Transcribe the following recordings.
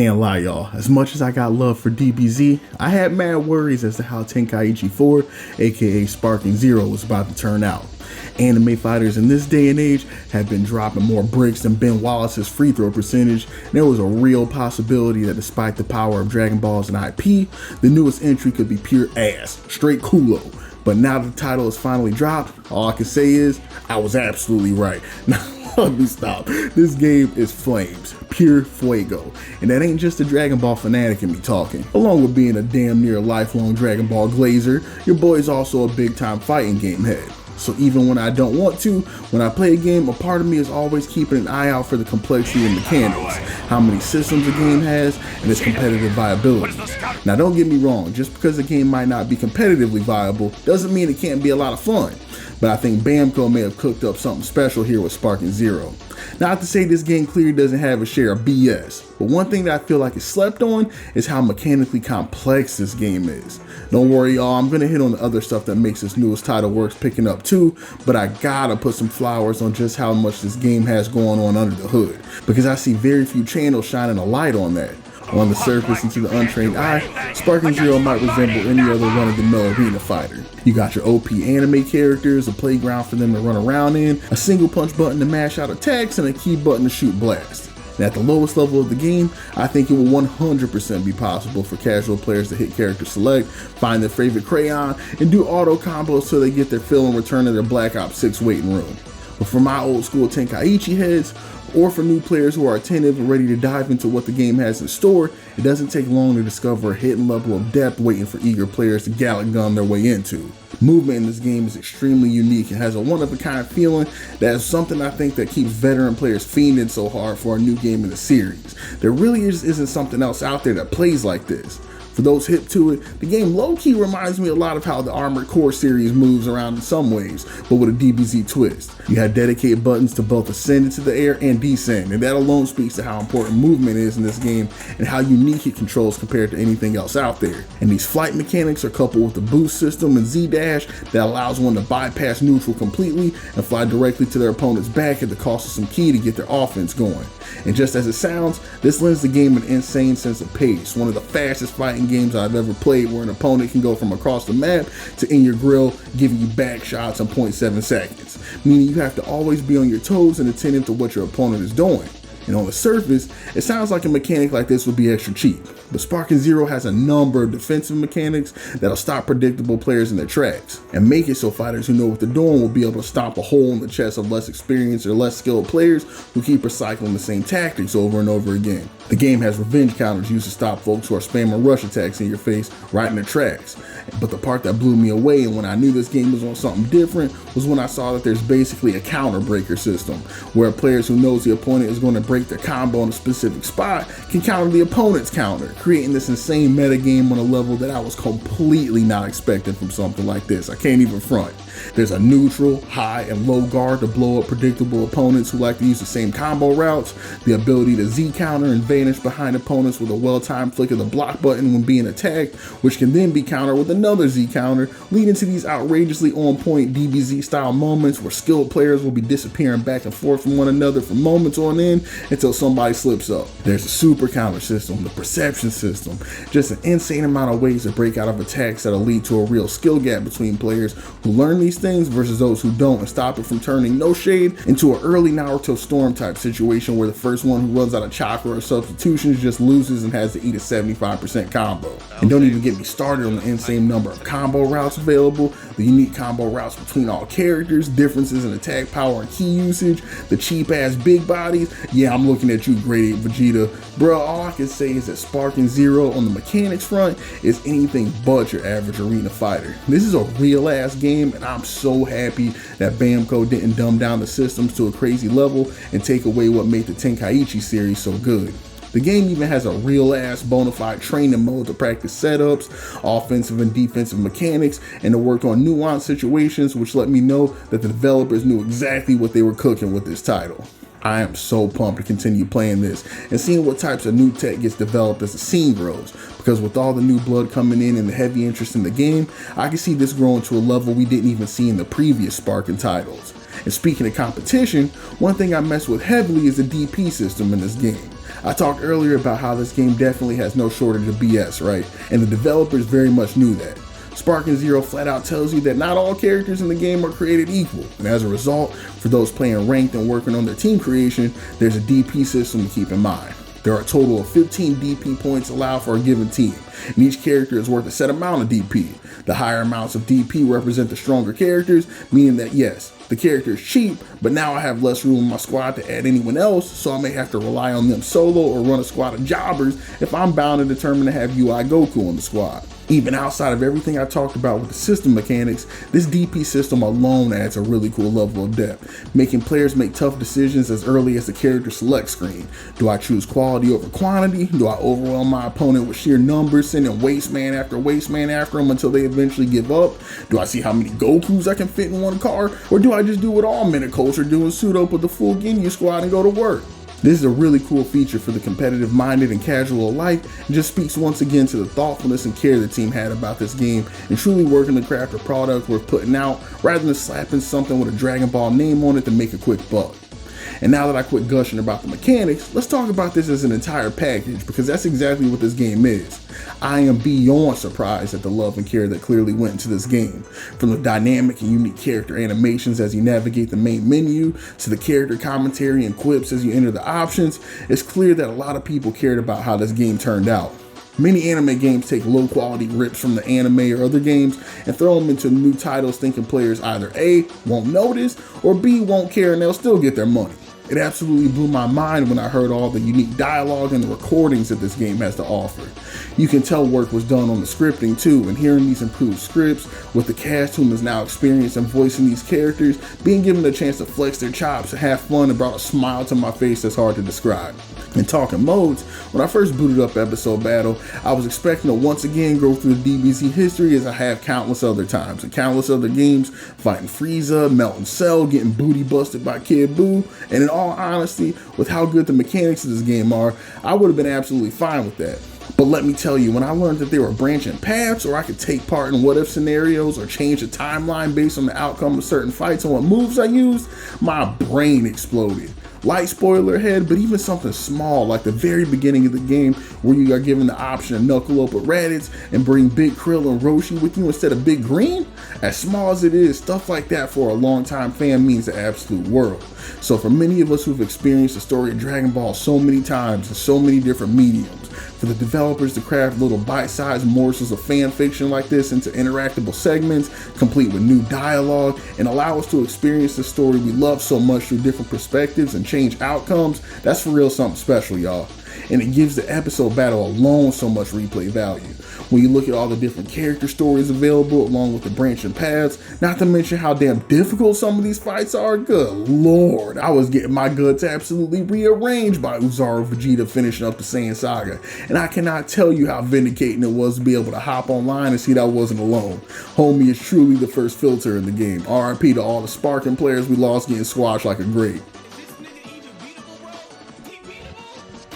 can't lie, y'all. As much as I got love for DBZ, I had mad worries as to how Tenkaichi 4, aka Sparking Zero, was about to turn out. Anime fighters in this day and age have been dropping more bricks than Ben Wallace's free throw percentage, and there was a real possibility that despite the power of Dragon Balls and IP, the newest entry could be pure ass, straight culo. But now that the title is finally dropped, all I can say is, I was absolutely right. Now, let me stop. This game is flames, pure fuego. And that ain't just a Dragon Ball fanatic in me talking. Along with being a damn near lifelong Dragon Ball glazer, your boy is also a big time fighting game head. So even when I don't want to, when I play a game, a part of me is always keeping an eye out for the complexity and mechanics, how many systems a game has, and its competitive viability. Now don't get me wrong, just because a game might not be competitively viable, doesn't mean it can't be a lot of fun. But I think Bamco may have cooked up something special here with Sparking Zero. Not to say this game clearly doesn't have a share of BS, but one thing that I feel like is slept on is how mechanically complex this game is. Don't worry y'all, I'm gonna hit on the other stuff that makes this newest title worth picking up too, but I gotta put some flowers on just how much this game has going on under the hood, because I see very few channels shining a light on that. On the surface and to the untrained eye, Sparking Zero might resemble any other run-of-the-mill arena fighter. You got your OP anime characters, a playground for them to run around in, a single punch button to mash out attacks, and a key button to shoot blast. And at the lowest level of the game, I think it will 100% be possible for casual players to hit character select, find their favorite crayon, and do auto combos so they get their fill and return to their Black Ops 6 waiting room. But for my old school Tenkaichi heads, or for new players who are attentive and ready to dive into what the game has in store, it doesn't take long to discover a hidden level of depth waiting for eager players to Gallic gun their way into. Movement in this game is extremely unique and has a one-of-a-kind feeling that is something I think that keeps veteran players fiending so hard for a new game in the series. There really isn't something else out there that plays like this. For those hip to it, the game low-key reminds me a lot of how the Armored Core series moves around in some ways, but with a DBZ twist. You have dedicated buttons to both ascend into the air and descend, and that alone speaks to how important movement is in this game and how unique it controls compared to anything else out there. And these flight mechanics are coupled with the boost system and Z-Dash that allows one to bypass neutral completely and fly directly to their opponent's back at the cost of some ki to get their offense going. And just as it sounds, this lends the game an insane sense of pace, one of the fastest fighting games I've ever played, where an opponent can go from across the map to in your grill, giving you back shots in 0.7 seconds, meaning you have to always be on your toes and attentive to what your opponent is doing. And on the surface, it sounds like a mechanic like this would be extra cheap, but Sparking Zero has a number of defensive mechanics that'll stop predictable players in their tracks, and make it so fighters who know what they're doing will be able to stomp a hole in the chest of less experienced or less skilled players who keep recycling the same tactics over and over again. The game has revenge counters used to stop folks who are spamming rush attacks in your face right in their tracks. But the part that blew me away and when I knew this game was on something different was when I saw that there's basically a counter breaker system, where players who knows the opponent is going to break their combo in a specific spot can counter the opponent's counter, creating this insane meta game on a level that I was completely not expecting from something like this. I can't even front. There's a neutral, high, and low guard to blow up predictable opponents who like to use the same combo routes, the ability to Z counter and vanish behind opponents with a well-timed flick of the block button when being attacked, which can then be countered with another Z counter, leading to these outrageously on-point DBZ style moments where skilled players will be disappearing back and forth from one another for moments on end until somebody slips up. There's a super counter system, the perception system, just an insane amount of ways to break out of attacks that'll lead to a real skill gap between players who learn these things versus those who don't, and stop it from turning no shade into an early Naruto Storm type situation where the first one who runs out of chakra or substitutions just loses and has to eat a 75% combo. And don't even get me started on the insane number of combo routes available, the unique combo routes between all characters, differences in attack power and ki usage, the cheap ass big bodies. Yeah, I'm looking at you, grade 8 Vegeta. Bro, all I can say is that Sparking Zero on the mechanics front is anything but your average arena fighter. This is a real ass game, and I'm so happy that Bamco didn't dumb down the systems to a crazy level and take away what made the Tenkaichi series so good. The game even has a real ass bona fide training mode to practice setups, offensive and defensive mechanics, and to work on nuanced situations, which let me know that the developers knew exactly what they were cooking with this title. I am so pumped to continue playing this and seeing what types of new tech gets developed as the scene grows, because with all the new blood coming in and the heavy interest in the game, I can see this growing to a level we didn't even see in the previous Sparking titles. And speaking of competition, one thing I mess with heavily is the DP system in this game. I talked earlier about how this game definitely has no shortage of BS, right? And the developers very much knew that. Sparking Zero flat out tells you that not all characters in the game are created equal, and as a result, for those playing ranked and working on their team creation, there's a DP system to keep in mind. There are a total of 15 DP points allowed for a given team, and each character is worth a set amount of DP. The higher amounts of DP represent the stronger characters, meaning that yes, the character is cheap, but now I have less room in my squad to add anyone else, so I may have to rely on them solo or run a squad of jobbers if I'm bound and determined to have UI Goku on the squad. Even outside of everything I talked about with the system mechanics, this DP system alone adds a really cool level of depth, making players make tough decisions as early as the character select screen. Do I choose quality over quantity? Do I overwhelm my opponent with sheer numbers, sending waste man after them until they eventually give up? Do I see how many Gokus I can fit in one car? Or do I just do what all minute culture do and suit up with the full Ginyu squad and go to work? This is a really cool feature for the competitive minded and casual alike, and just speaks once again to the thoughtfulness and care the team had about this game and truly working to craft a product worth putting out rather than slapping something with a Dragon Ball name on it to make a quick buck. And now that I quit gushing about the mechanics, let's talk about this as an entire package, because that's exactly what this game is. I am beyond surprised at the love and care that clearly went into this game. From the dynamic and unique character animations as you navigate the main menu, to the character commentary and quips as you enter the options, it's clear that a lot of people cared about how this game turned out. Many anime games take low quality rips from the anime or other games and throw them into new titles thinking players either A, won't notice, or B, won't care and they'll still get their money. It absolutely blew my mind when I heard all the unique dialogue and the recordings that this game has to offer. You can tell work was done on the scripting too, and hearing these improved scripts with the cast whom is now experienced in voicing these characters, being given a chance to flex their chops and have fun, and brought a smile to my face that's hard to describe. And talking modes, when I first booted up Episode Battle, I was expecting to once again go through the DBZ history as I have countless other times, and countless other games, fighting Frieza, melting Cell, getting booty busted by Kid Buu, and in all honesty, with how good the mechanics of this game are, I would have been absolutely fine with that. But let me tell you, when I learned that there were branching paths, or I could take part in what-if scenarios, or change the timeline based on the outcome of certain fights and what moves I used, my brain exploded. Light spoiler ahead, but even something small like the very beginning of the game where you are given the option to knuckle up with Raditz and bring Big Krill and Roshi with you instead of Big Green, as small as it is, stuff like that for a longtime fan means the absolute world. So for many of us who've experienced the story of Dragon Ball so many times in so many different mediums, for the developers to craft little bite-sized morsels of fan fiction like this into interactable segments, complete with new dialogue, and allow us to experience the story we love so much through different perspectives and change outcomes, that's for real something special, y'all. And it gives the episode battle alone so much replay value. When you look at all the different character stories available along with the branching paths, not to mention how damn difficult some of these fights are, good lord, I was getting my guts absolutely rearranged by Uzaru Vegeta finishing up the Saiyan Saga, and I cannot tell you how vindicating it was to be able to hop online and see that I wasn't alone. Homie is truly the first filter in the game. RIP to all the Sparking players we lost getting squashed like a grape.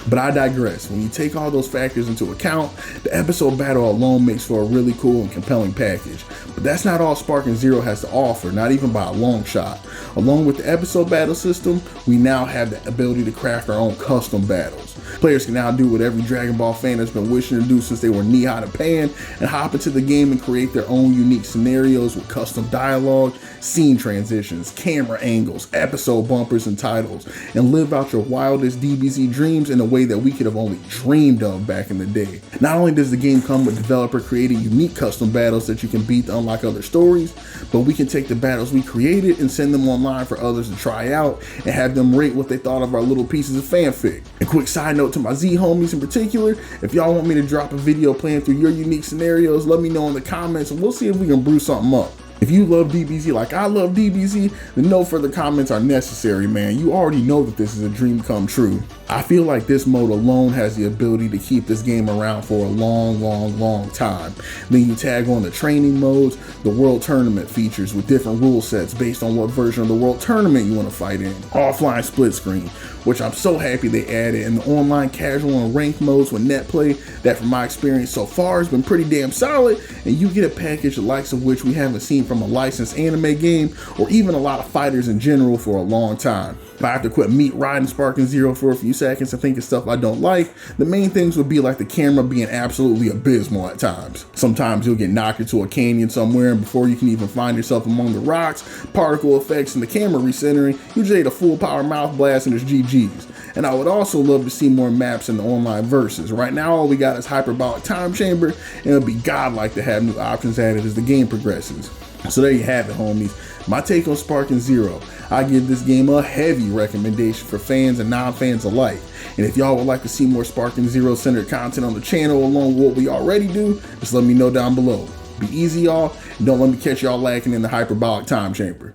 But I digress. When you take all those factors into account, the episode battle alone makes for a really cool and compelling package. But that's not all Sparking Zero has to offer, not even by a long shot. Along with the episode battle system, we now have the ability to craft our own custom battles. Players can now do what every Dragon Ball fan has been wishing to do since they were knee-high to pan, and hop into the game and create their own unique scenarios with custom dialogue, scene transitions, camera angles, episode bumpers and titles, and live out your wildest DBZ dreams in a way that we could have only dreamed of back in the day. Not only does the game come with developer created unique custom battles that you can beat to unlock other stories, but we can take the battles we created and send them online for others to try out and have them rate what they thought of our little pieces of fanfic. And quick side note to my Z homies in particular, if y'all want me to drop a video playing through your unique scenarios, let me know in the comments and we'll see if we can brew something up. If you love DBZ like I love DBZ, then no further comments are necessary, man. You already know that this is a dream come true. I feel like this mode alone has the ability to keep this game around for a long time. Then you tag on the training modes, the world tournament features with different rule sets based on what version of the world tournament you want to fight in, offline split screen, which I'm so happy they added, in the online casual and ranked modes with net play that from my experience so far has been pretty damn solid, and you get a package the likes of which we haven't seen from a licensed anime game or even a lot of fighters in general for a long time. If I have to quit meat riding Sparking Zero for a few seconds and think of stuff I don't like, the main things would be like the camera being absolutely abysmal at times. Sometimes you'll get knocked into a canyon somewhere, and before you can even find yourself among the rocks, particle effects and the camera recentering, you just ate a full power mouth blast and it's GG's. And I would also love to see more maps in the online verses. Right now all we got is hyperbolic time chamber, and it would be godlike to have new options added as the game progresses. So there you have it, homies. My take on Sparking Zero. I give this game a heavy recommendation for fans and non-fans alike. And if y'all would like to see more Sparking Zero centered content on the channel along with what we already do, just let me know down below. Be easy, y'all, and don't let me catch y'all lacking in the hyperbolic time chamber.